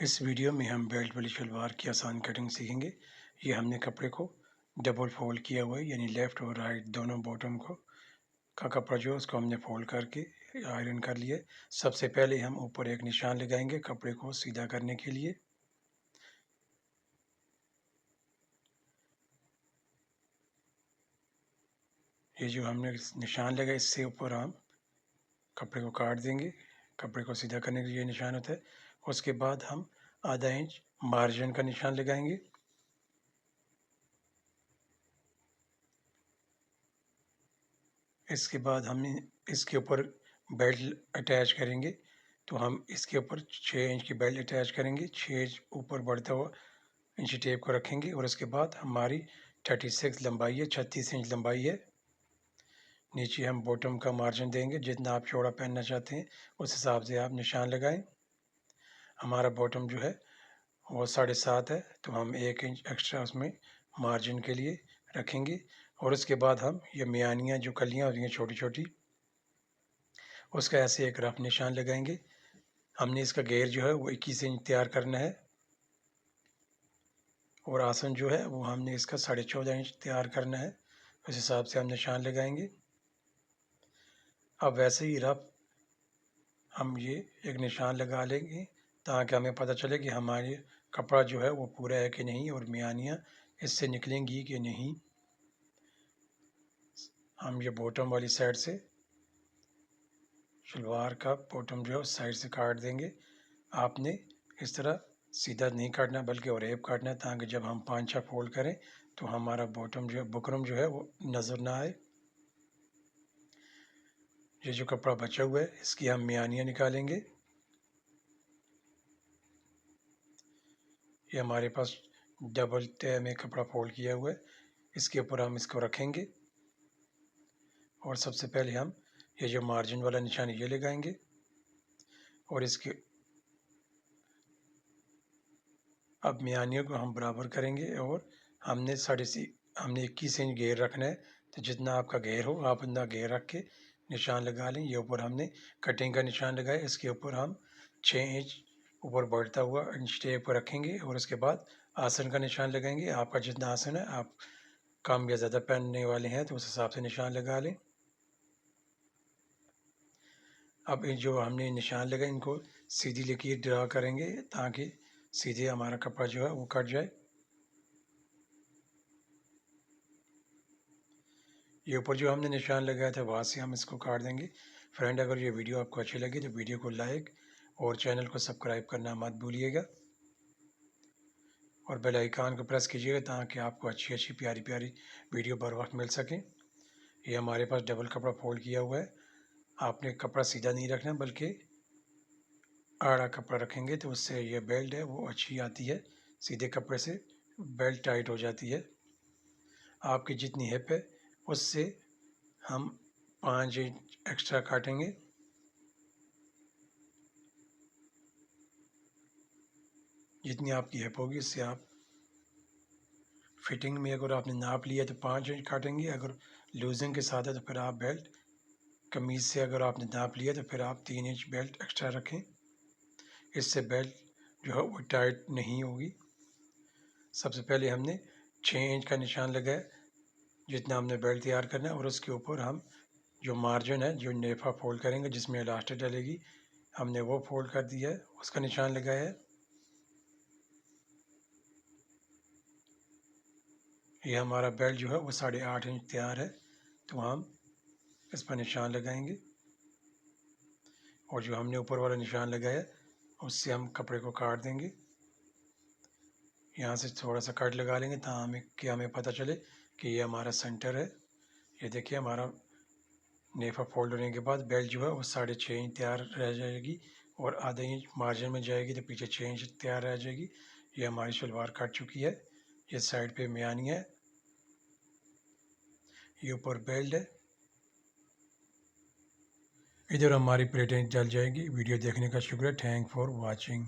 इस वीडियो में हम बेल्ट वाली शलवार की आसान कटिंग सीखेंगे। ये हमने कपड़े को डबल फोल्ड किया हुआ है, यानी लेफ़्ट और राइट दोनों बॉटम को का कपड़ा जो है उसको हमने फोल्ड करके आयरन कर लिया है। सबसे पहले हम ऊपर एक निशान लगाएंगे कपड़े को सीधा करने के लिए। ये जो हमने निशान लगाया इससे ऊपर हम कपड़े को काट देंगे। कपड़े को सीधा करने के लिए निशान होता है। उसके बाद हम आधा इंच मार्जिन का निशान लगाएंगे। इसके बाद हम इसके ऊपर बेल्ट अटैच करेंगे, तो हम इसके ऊपर 6 इंच की बेल्ट अटैच करेंगे। 6 इंच ऊपर बढ़ता हुआ इंची टेप को रखेंगे और उसके बाद हमारी 36 लंबाई है, 36 इंच लंबाई है। नीचे हम बॉटम का मार्जिन देंगे, जितना आप चौड़ा पहनना चाहते हैं उस हिसाब से आप निशान लगाएं। हमारा बॉटम जो है वो 7.5 है, तो हम 1 इंच एक्स्ट्रा उसमें मार्जिन के लिए रखेंगे। और उसके बाद हम ये मियानियाँ जो कलियाँ होती हैं छोटी छोटी, उसका ऐसे एक रफ निशान लगाएंगे। हमने इसका घेर जो है वो 21 इंच तैयार करना है और आसन जो है वो हमने इसका 14.5 इंच तैयार करना है। उस हिसाब से हम निशान लगाएंगे। अब वैसे ही रफ हम ये एक निशान लगा लेंगे ताकि हमें पता चले कि हमारे कपड़ा जो है वो पूरा है कि नहीं और मियानियाँ इससे निकलेंगी कि नहीं। हम ये बॉटम वाली साइड से शलवार का बॉटम जो है उस साइड से काट देंगे। आपने इस तरह सीधा नहीं काटना बल्कि ओरेब काटना है, ताकि जब हम 5-6 फोल्ड करें तो हमारा बॉटम जो है बुकरम जो है वो नज़र ना आए। ये जो कपड़ा बचा हुआ है इसकी हम मियानियाँ निकालेंगे। ये हमारे पास डबल तह में कपड़ा फोल्ड किया हुआ है, इसके ऊपर हम इसको रखेंगे और सबसे पहले हम ये जो मार्जिन वाला निशान ये लगाएंगे और इसके अब मियानियों को हम बराबर करेंगे और हमने 21 इंच घेर रखना है, तो जितना आपका घेर हो आप उतना घेर रख के निशान लगा लें। ये ऊपर हमने कटिंग का निशान लगाया, इसके ऊपर हम 6 इंच ऊपर बढ़ता हुआ इंच टेप पर रखेंगे और उसके बाद आसन का निशान लगाएंगे। आपका जितना आसन है, आप कम या ज़्यादा पहनने वाले हैं तो उस हिसाब से निशान लगा लें। अब जो हमने निशान लगाए इनको सीधी लकीर ड्रा करेंगे ताकि सीधे हमारा कपड़ा जो है वो कट जाए। ये ऊपर जो हमने निशान लगाया था वहाँ से हम इसको काट देंगे। फ्रेंड, अगर ये वीडियो आपको अच्छी लगी तो वीडियो को लाइक और चैनल को सब्सक्राइब करना मत भूलिएगा और बेल आइकन को प्रेस कीजिएगा ताकि आपको अच्छी अच्छी प्यारी प्यारी वीडियो बर वक्त मिल सकें। ये हमारे पास डबल कपड़ा फोल्ड किया हुआ है। आपने कपड़ा सीधा नहीं रखना बल्कि आड़ा कपड़ा रखेंगे तो उससे ये बेल्ट है वो अच्छी आती है। सीधे कपड़े से बेल्ट टाइट हो जाती है। आपकी जितनी हिप है उससे हम 5 इंच एक्स्ट्रा काटेंगे। जितनी आपकी हिप होगी उससे आप फिटिंग में अगर आपने नाप लिया तो 5 इंच काटेंगे। अगर लूजिंग के साथ है तो फिर आप बेल्ट कमीज़ से अगर आपने नाप लिया तो फिर आप 3 इंच बेल्ट एक्स्ट्रा रखें। इससे बेल्ट जो है वो टाइट नहीं होगी। सबसे पहले हमने 6 इंच का निशान लगाया, जितना हमने बेल्ट तैयार करना है, और उसके ऊपर हम जो मार्जिन है जो नेफा फोल्ड करेंगे जिसमें इलास्टिक डलेगी हमने वो फोल्ड कर दिया है, उसका निशान लगाया है। ये हमारा बेल्ट जो है वो 8.5 इंच तैयार है, तो हम इस पर निशान लगाएंगे और जो हमने ऊपर वाला निशान लगाया उससे हम कपड़े को काट देंगे। यहाँ से थोड़ा सा कट लगा लेंगे ताकि हमें पता चले कि ये हमारा सेंटर है। ये देखिए हमारा नेफा फोल्ड होने के बाद बेल्ट जो है वो 6.5 इंच तैयार रह जाएगी और आधा इंच मार्जिन में जाएगी तो पीछे 6 इंच तैयार रह जाएगी। ये हमारी शलवार कट चुकी है। ये साइड पे मियानी है, ये ऊपर बेल्ट है, इधर हमारी प्लेटें जल जाएगी। वीडियो देखने का शुक्रिया। Thank for watching.